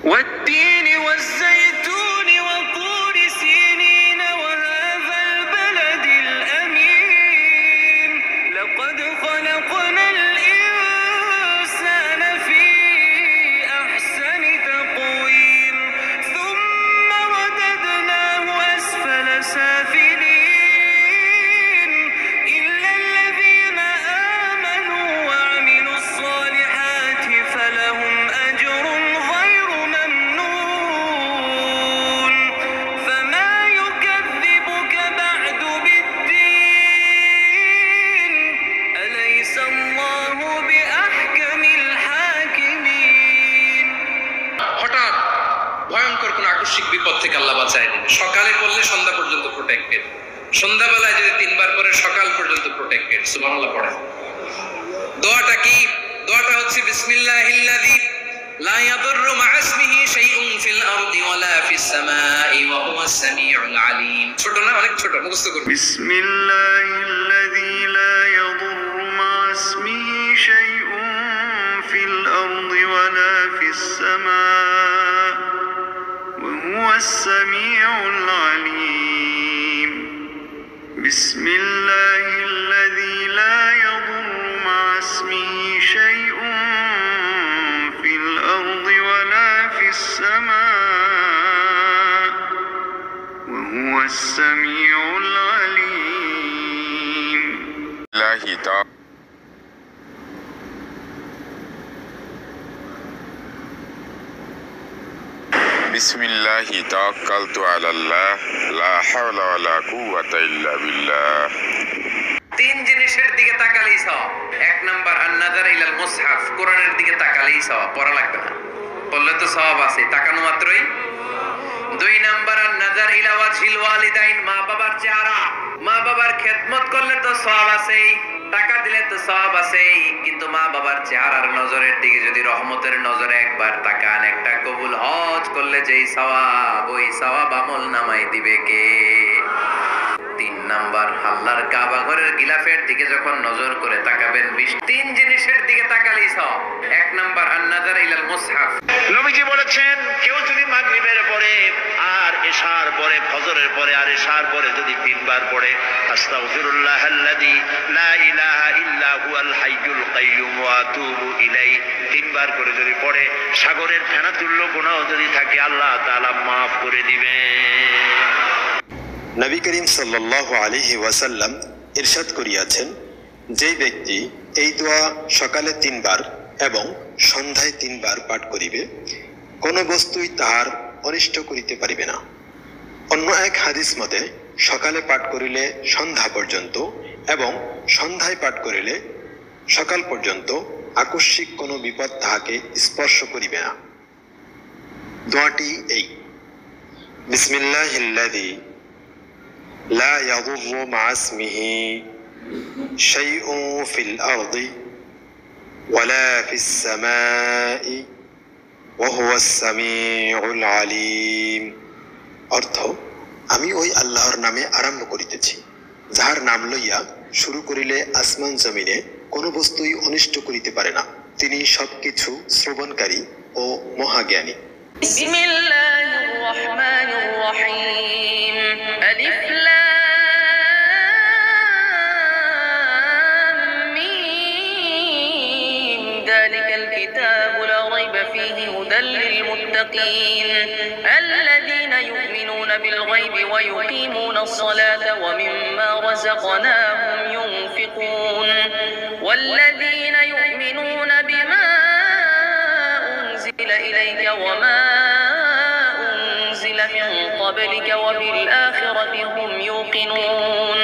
والتين والزيتون وطور سينين وهذا البلد الأمين لقد خلقنا الإنسان في أحسن تقويم ثم رددناه أسفل سافلين إلا الذين آمنوا وعملوا الصالحات فلهم أجر غير ممنون فما يكذبك بعد بالدين أليس الله بأحكم الحاكمين হঠাৎ ভয়ঙ্কর কোন আকস্মিক বিপদ থেকে আল্লাহ বাঁচায় দিবে। সকালে পড়লে সন্ধ্যা পর্যন্ত প্রোটেক্টেড, সন্ধ্যাবেলায় যদি 3 বার করে সকাল পর্যন্ত প্রোটেক্টেড। সুবহানাল্লাহ পড়েন। দোয়াটা কি? দোয়াটা হচ্ছে বিসমিল্লাহিল্লাযী লা ইয়াদুররু মা ইসমিহি শাইউন ফিল আরদি ওয়ালা ফিস সামাই ওয়া হুয়াস সামিউল আলীম। ছোট না, অনেক ছোট, মুখস্থ করুন। بسم الله الذي لا يضر مع اسمه شيء في الأرض ولا في السماء وهو السميع العليم بسم الله الذي لا يضر مع اسمه شيء في الأرض ولا في السماء وهو السميع العليم বিসমিল্লাহি তাওয়াক্কালতু আলাল্লাহ লা হাওলা ওয়ালা কুওয়াতা ইল্লা বিল্লাহ। 3 জিনিসের দিকে তাকালেই সওয়াব। 1 নাম্বার আন-নাযার ইলাল মুসহাফ, কোরআনের দিকে তাকালেই সওয়াব, পড়া লাগবে না, পড়লে তো সওয়াব আছে, তাকানো মাত্রই। 2 নাম্বার আন-নাযার ইলা ওয়াজহিল ওয়ালিদাইন, মা বাবার চেহারা, মা বাবার খেদমত করলে তো সওয়াব আছেই, টাকা দিলে তো সওয়াব আছেই, কিন্তু মা বাবার চেহারার নজরের দিকে যদি রহমতের নজরে একবার তাকান, একটা কবুল হজ করলে যেই সওয়াব, ওই সওয়াব আমল নামাই দিবে কে? 3 নাম্বার আল্লাহর কাবা ঘরের গিলাফের দিকে যখন নজর করে তাকাবেন, 3 জিনিসের দিকে তাকালেই সওয়াব। 1 নাম্বার আন-নাযার ইলাল মুসহাফ। নবীজি বলেছেন, কেউ যদি মাগরিবের পরে আর ইশার পরে, ফজরের পরে আর ইশার পরে যদি 3 বার পড়ে আস্তাগফিরুল্লাহাল্লাযী লা ইলাহা ইল্লা হুয়াল হাইয়ুল কাইয়্যুম ওয়া আতুবু ইলাইহি, 3 বার করে যদি পড়ে, সাগরের ফেনা তুল্য গুনাহ যদি থাকে আল্লাহ তাআলা মাফ করে দিবেন। নবী করিম সাল্লাল্লাহু আলাইহি ওয়াসাল্লাম ইরশাদ করিয়াছেন, যে ব্যক্তি এই দোয়া সকালে 3 বার এবং সন্ধ্যায় 3 বার পাঠ করিবে, কোন বস্তুই তাহার অনিষ্ট করিতে পারিবে না। অন্য এক হাদিস মতে সকালে পাঠ করিলে সন্ধ্যা পর্যন্ত এবং সন্ধ্যায় পাঠ করিলে সকাল পর্যন্ত আকস্মিক কোনো বিপদ তাহাকে স্পর্শ করিবে না। দোয়াটি এই: বিসমিল্লাহিল্লাযী লা ইয়াদুররু মা ইসমিহি শাইউন ফিল আরদি ওয়ালা ফিস সামাই ওয়া হুয়াস সামিউল আলীম। অর্থ: আমি ওই আল্লাহর নামে আরম্ভ করিতেছি, যাহার নাম লইয়া শুরু করিলে আসমান জমিনে কোনো বস্তুই অনিষ্ট করিতে পারে না। তিনি সবকিছু শ্রবণকারী ও মহাজ্ঞানী। বিসমিল্লাহির রহমানির রহিম। আলিফ লাম মিম। যালিকাল কিতাবু লা রাইবা ফীহি হুদাল লিল মুত্তাকিন আল্লাযীনা ইউমিনুনা বিল গায়বি ওয়া ইউকিমুনাস সালাতা ওয়া মিম্মা রাযাকনাহুম ইউনফিকুন ওয়াল্লাযীনা ইউমিনুনা বিমা উনজিলা ইলাইকা ওয়া মা উনজিলা মিন ক্বাবলিকা ওয়া বিল আখিরাতি হুম ইউকিনুন।